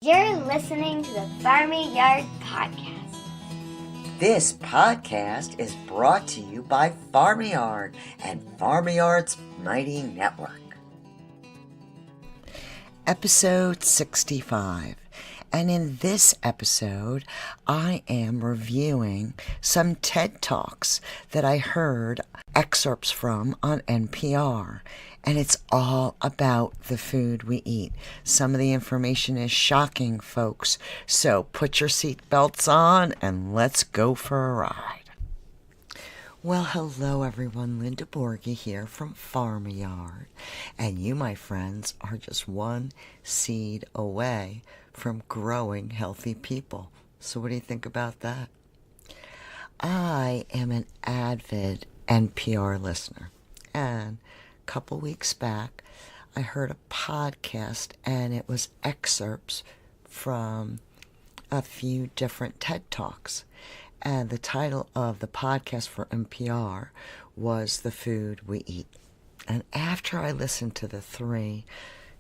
You're listening to the Farmy Yard Podcast. This podcast is brought to you by Farmy Yard and Farmy Yard's Mighty Network. Episode 65. And in this episode, I am reviewing some TED Talks that I heard excerpts from on NPR. And it's all about the food we eat. Some of the information is shocking, folks. So put your seatbelts on and let's go for a ride. Well, hello everyone. Linda Borghi here from Farmy Yard. And you, my friends, are just one seed away from growing healthy people. So what do you think about that? I am an avid NPR listener. And couple weeks back, I heard a podcast and it was excerpts from a few different TED Talks. And the title of the podcast for NPR was The Food We Eat. And after I listened to the three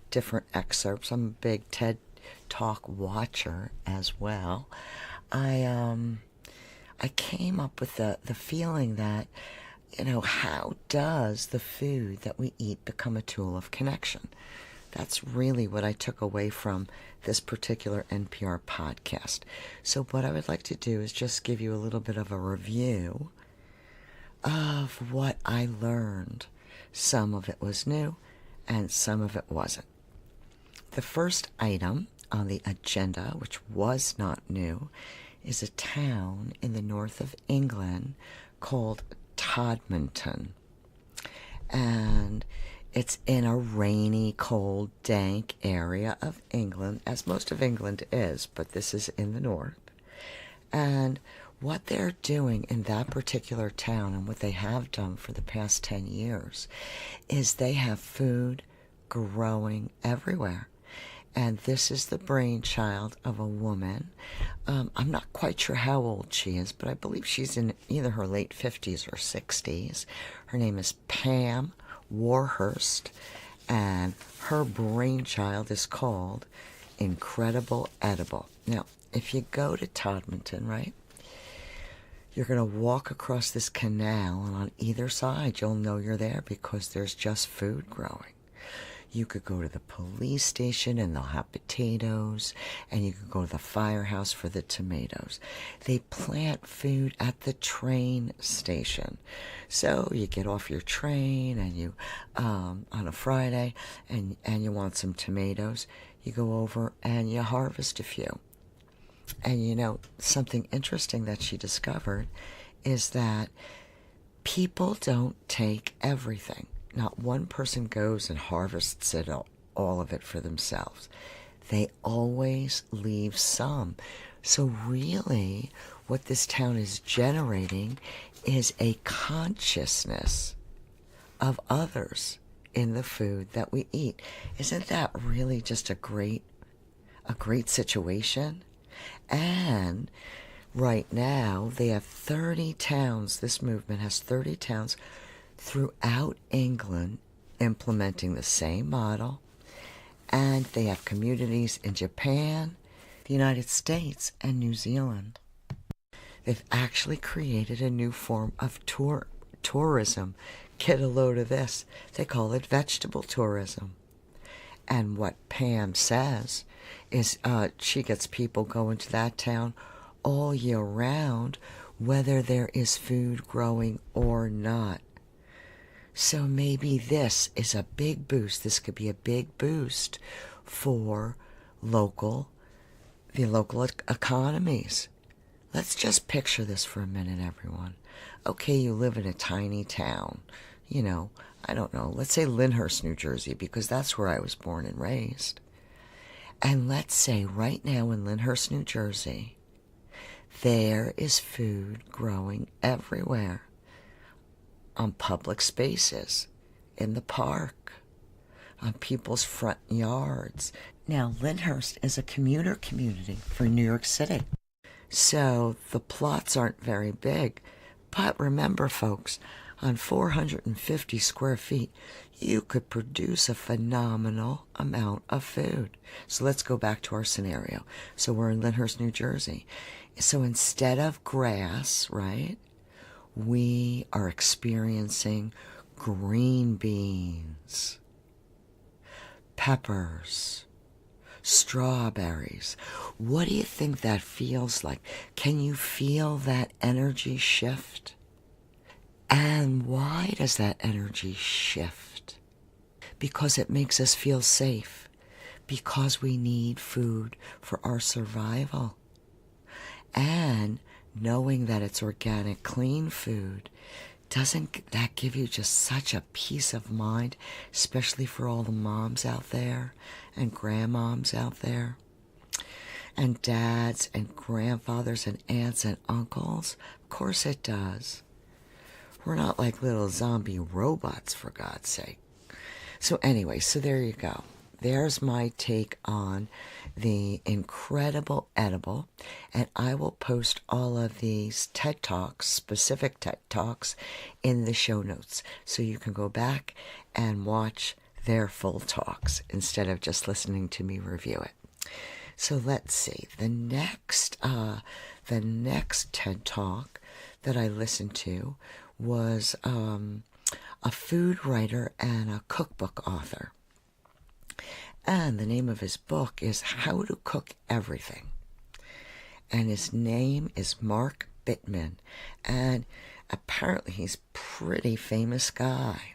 different excerpts, I'm a big TED Talk watcher as well, I came up with the feeling that, how does the food that we eat become a tool of connection? That's really what I took away from this particular NPR podcast. So what I would like to do is just give you a little bit of a review of what I learned. Some of it was new and some of it wasn't. The first item on the agenda, which was not new, is a town in the north of England called Todmorden, and it's in a rainy, cold, dank area of England, as most of England is, but this is in the north. And what they're doing in that particular town, and what they have done for the past 10 years, is they have food growing everywhere. And this is the brainchild of a woman. I'm not quite sure how old she is, but I believe she's in either her late 50s or 60s. Her name is Pam Warhurst, and her brainchild is called Incredible Edible. Now, if you go to Todmorden, right, you're going to walk across this canal, and on either side you'll know you're there because there's just food growing. You could go to the police station and they'll have potatoes, and you could go to the firehouse for the tomatoes. They plant food at the train station. So you get off your train and you, on a Friday, and you want some tomatoes, you go over and you harvest a few. And something interesting that she discovered is that people don't take everything. Not one person goes and harvests it all of it for themselves. They always leave some. So really, what this town is generating is a consciousness of others in the food that we eat. Isn't that really just a great situation? And right now, they have 30 towns. This movement has 30 towns throughout England implementing the same model, and they have communities in Japan, the United States, and New Zealand. They've actually created a new form of tourism. Get a load of this. They call it vegetable tourism. And what Pam says is she gets people going to that town all year round, whether there is food growing or not. So maybe this is a big boost. This could be a big boost for the local economies. Let's just picture this for a minute, everyone. Okay, you live in a tiny town. I don't know. Let's say Lyndhurst, New Jersey, because that's where I was born and raised. And let's say right now in Lyndhurst, New Jersey, there is food growing everywhere. On public spaces, in the park, on people's front yards. Now, Lyndhurst is a commuter community for New York City. So the plots aren't very big. But remember, folks, on 450 square feet, you could produce a phenomenal amount of food. So let's go back to our scenario. So we're in Lyndhurst, New Jersey. So instead of grass, right, we are experiencing green beans, peppers, strawberries. What do you think that feels like? Can you feel that energy shift? And why does that energy shift? Because it makes us feel safe. Because we need food for our survival. And knowing that it's organic, clean food, doesn't that give you just such a peace of mind, especially for all the moms out there and grandmoms out there and dads and grandfathers and aunts and uncles? Of course it does. We're not like little zombie robots, for God's sake. So anyway, so there you go. There's my take on the incredible edible, and I will post all of these TED Talks, specific TED Talks, in the show notes, so you can go back and watch their full talks instead of just listening to me review it. So let's see. The next TED Talk that I listened to was a food writer and a cookbook author. And the name of his book is How to Cook Everything. And his name is Mark Bittman. And apparently he's a pretty famous guy.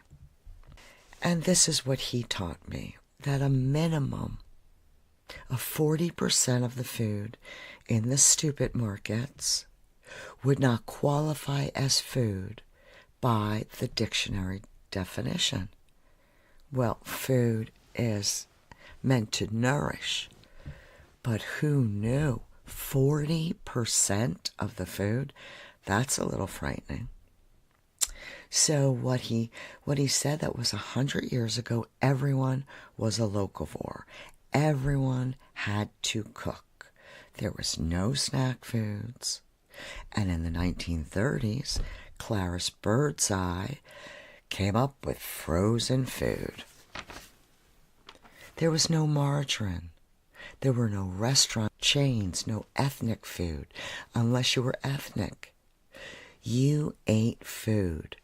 And this is what he taught me. That a minimum of 40% of the food in the stupid markets would not qualify as food by the dictionary definition. Well, food is meant to nourish, but who knew 40% of the food? That's a little frightening. So what he said, that was 100 years ago, everyone was a locavore. Everyone had to cook. There was no snack foods. And in the 1930s, Clarice Birdseye came up with frozen food. There was no margarine. There were no restaurant chains, no ethnic food, unless you were ethnic. You ate food.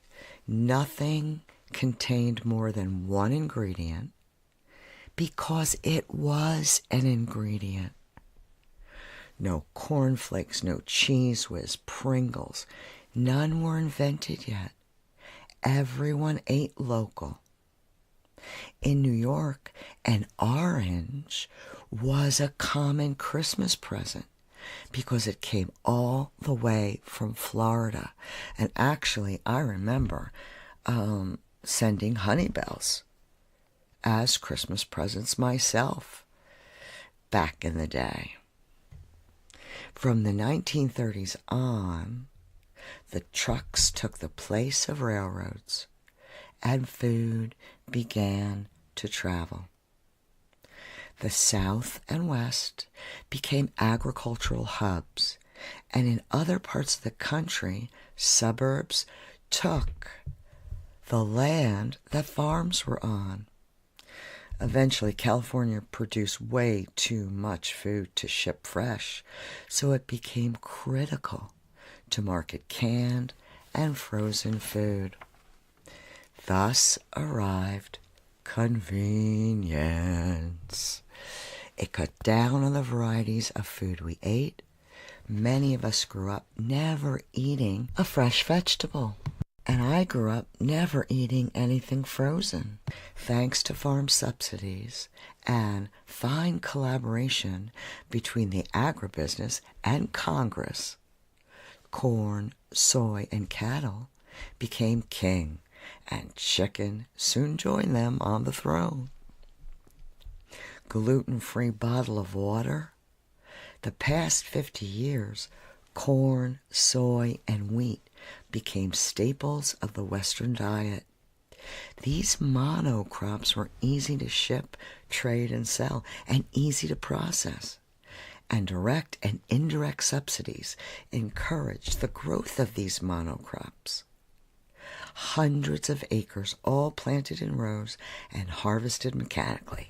Nothing contained more than one ingredient because it was an ingredient. No cornflakes, no Cheese Whiz, Pringles. None were invented yet. Everyone ate local. In New York, an orange was a common Christmas present because it came all the way from Florida. And actually, I remember sending honeybells as Christmas presents myself back in the day. From the 1930s on, the trucks took the place of railroads, and food began to travel. The South and West became agricultural hubs, and in other parts of the country, suburbs took the land that farms were on. Eventually, California produced way too much food to ship fresh, so it became critical to market canned and frozen food. Thus arrived convenience. It cut down on the varieties of food we ate. Many of us grew up never eating a fresh vegetable. And I grew up never eating anything frozen. Thanks to farm subsidies and fine collaboration between the agribusiness and Congress, corn, soy, and cattle became king, and chicken soon joined them on the throne. Gluten-free bottle of water. The past 50 years, corn, soy, and wheat became staples of the Western diet. These monocrops were easy to ship, trade, and sell, and easy to process. And direct and indirect subsidies encouraged the growth of these monocrops. Hundreds of acres, all planted in rows and harvested mechanically.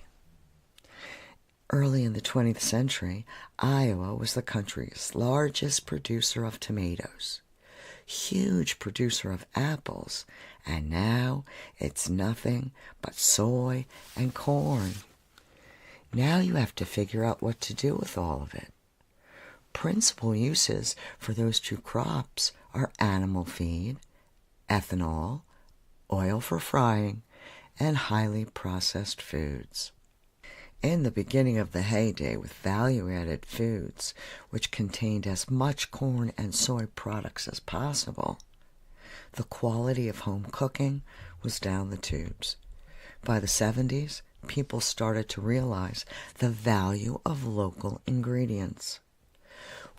Early in the 20th century, Iowa was the country's largest producer of tomatoes, huge producer of apples, and now it's nothing but soy and corn. Now you have to figure out what to do with all of it. Principal uses for those two crops are animal feed, ethanol, oil for frying, and highly processed foods. In the beginning of the heyday with value-added foods, which contained as much corn and soy products as possible, the quality of home cooking was down the tubes. By the 70s, people started to realize the value of local ingredients.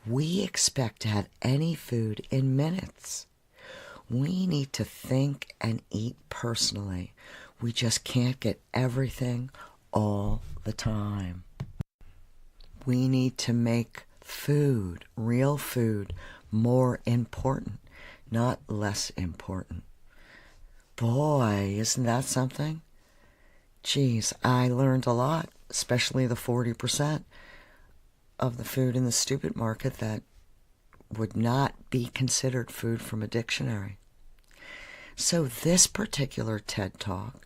We expect to have any food in minutes. We need to think and eat personally. We just can't get everything all the time. We need to make food, real food, more important, not less important. Boy, isn't that something? Geez, I learned a lot, especially the 40% of the food in the stupid market that would not be considered food from a dictionary. So this particular TED Talk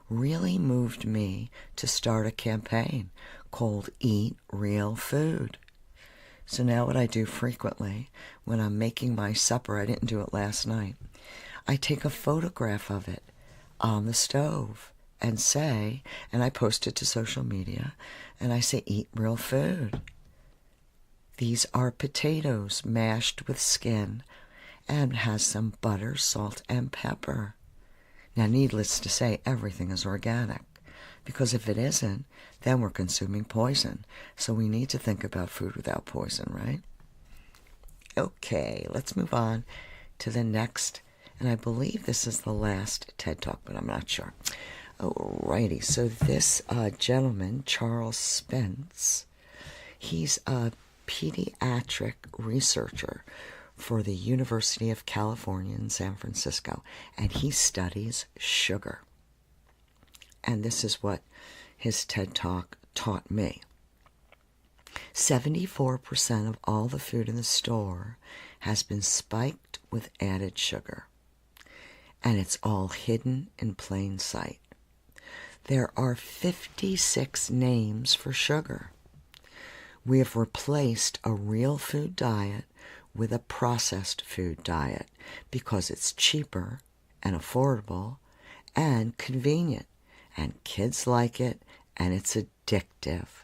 really moved me to start a campaign called Eat Real Food. So now what I do frequently when I'm making my supper, I didn't do it last night, I take a photograph of it on the stove and say, and I post it to social media, and I say, eat real food. These are potatoes mashed with skin and has some butter, salt, and pepper. Now, needless to say, everything is organic, because if it isn't, then we're consuming poison. So we need to think about food without poison, right? Okay, let's move on to the next, and I believe this is the last TED Talk, but I'm not sure. Alrighty, so this gentleman, Charles Spence, he's a pediatric researcher for the University of California in San Francisco, and he studies sugar. And this is what his TED Talk taught me. 74% of all the food in the store has been spiked with added sugar, and it's all hidden in plain sight. There are 56 names for sugar. We have replaced a real food diet with a processed food diet because it's cheaper and affordable and convenient, and kids like it, and it's addictive.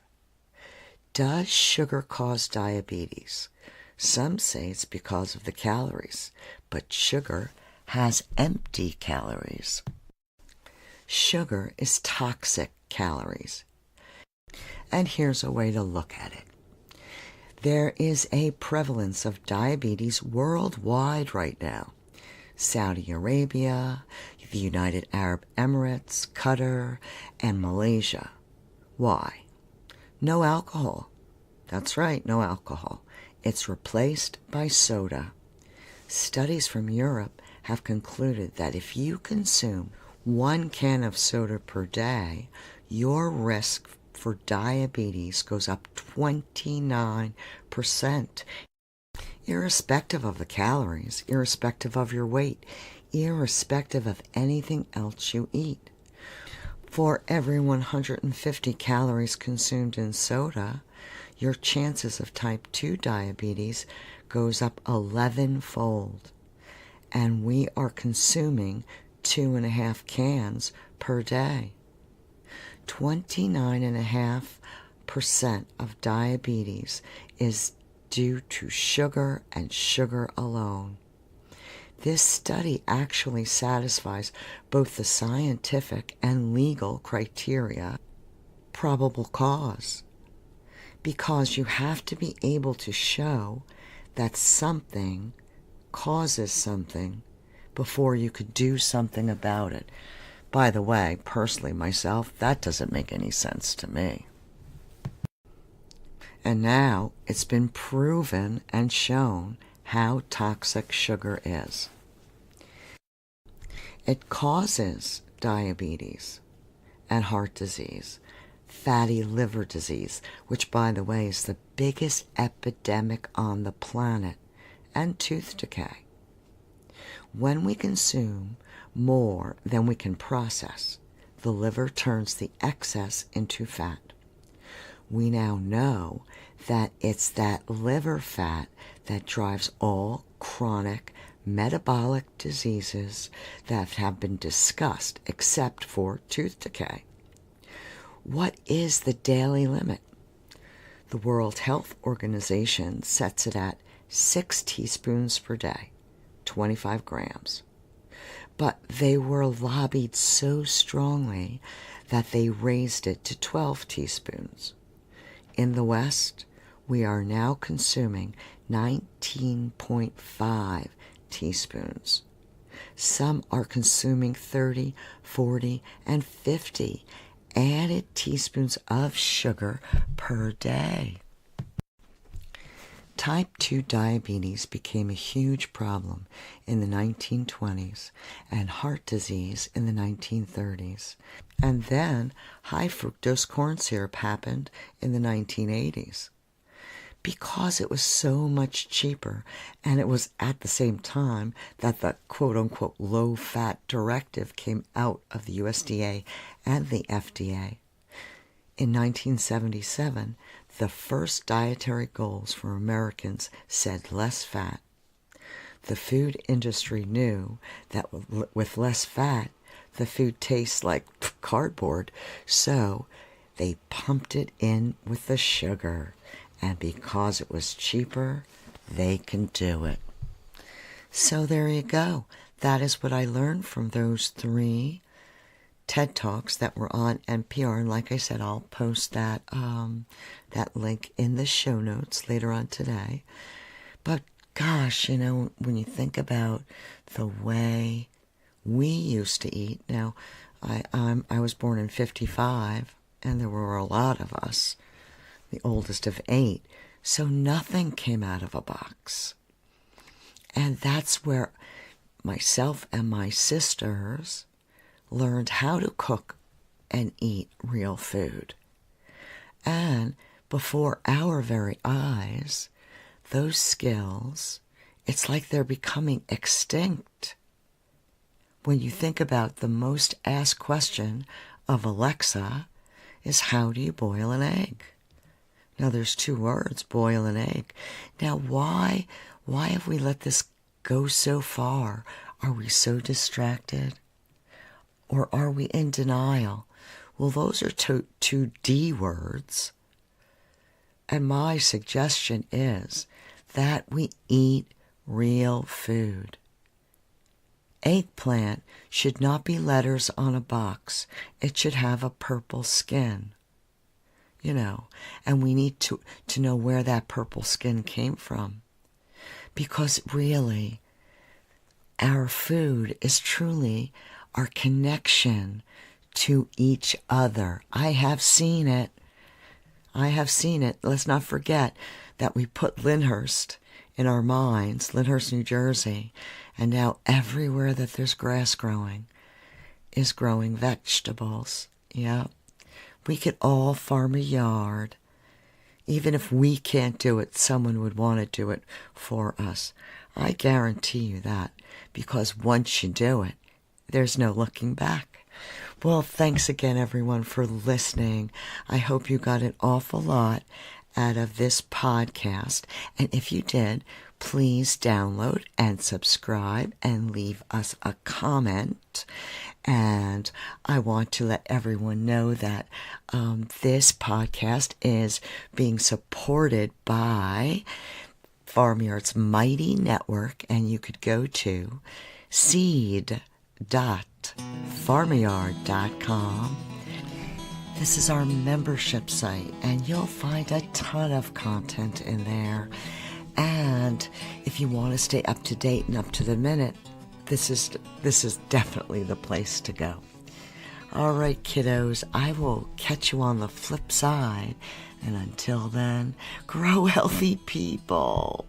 Does sugar cause diabetes? Some say it's because of the calories, but sugar has empty calories. Sugar is toxic calories. And here's a way to look at it. There is a prevalence of diabetes worldwide right now. Saudi Arabia, the United Arab Emirates, Qatar, and Malaysia. Why? No alcohol. That's right, no alcohol. It's replaced by soda. Studies from Europe have concluded that if you consume 1 can of soda per day, your risk for diabetes goes up 29%, irrespective of the calories, irrespective of your weight, irrespective of anything else you eat. For every 150 calories consumed in soda, your chances of type 2 diabetes goes up 11-fold. And we are consuming 2.5 cans per day. 29.5% of diabetes is due to sugar and sugar alone. This study actually satisfies both the scientific and legal criteria, probable cause, because you have to be able to show that something causes something before you could do something about it. By the way, personally myself, that doesn't make any sense to me. And now it's been proven and shown how toxic sugar is. It causes diabetes and heart disease, fatty liver disease, which, by the way, is the biggest epidemic on the planet, and tooth decay. When we consume more than we can process, the liver turns the excess into fat. We now know that it's that liver fat that drives all chronic metabolic diseases that have been discussed except for tooth decay. What is the daily limit? The World Health Organization sets it at 6 teaspoons per day, 25 grams. But they were lobbied so strongly that they raised it to 12 teaspoons. In the West, we are now consuming 19.5 teaspoons. Some are consuming 30, 40, and 50 added teaspoons of sugar per day. Type 2 diabetes became a huge problem in the 1920s and heart disease in the 1930s. And then high fructose corn syrup happened in the 1980s. Because it was so much cheaper, and it was at the same time that the quote-unquote low-fat directive came out of the USDA and the FDA. In 1977, the first dietary goals for Americans said less fat. The food industry knew that with less fat, the food tastes like cardboard, so they pumped it in with the sugar. And because it was cheaper, they can do it. So there you go. That is what I learned from those 3 TED Talks that were on NPR. And like I said, I'll post that link in the show notes later on today. But gosh, when you think about the way we used to eat. Now, I was born in 55, and there were a lot of us. The oldest of 8, so nothing came out of a box. And that's where myself and my sisters learned how to cook and eat real food. And before our very eyes, those skills, it's like they're becoming extinct. When you think about the most asked question of Alexa is, how do you boil an egg? Now, there's 2 words, boil an egg. Now, why have we let this go so far? Are we so distracted? Or are we in denial? Well, those are two D words. And my suggestion is that we eat real food. Eggplant should not be letters on a box. It should have a purple skin. And we need to know where that purple skin came from. Because really, our food is truly our connection to each other. I have seen it. Let's not forget that we put Lyndhurst in our minds, Lyndhurst, New Jersey, and now everywhere that there's grass growing is growing vegetables. Yeah. We could all farm a yard. Even if we can't do it, someone would want to do it for us. I guarantee you that, because once you do it, there's no looking back. Well, thanks again, everyone, for listening. I hope you got an awful lot out of this podcast. And if you did, please download and subscribe and leave us a comment. And I want to let everyone know that this podcast is being supported by Farmyard's Mighty Network, and you could go to seed.farmyard.com. This is our membership site, and you'll find a ton of content in there. And if you want to stay up to date and up to the minute, this is definitely the place to go. All right, kiddos, I will catch you on the flip side. And until then, grow healthy, people.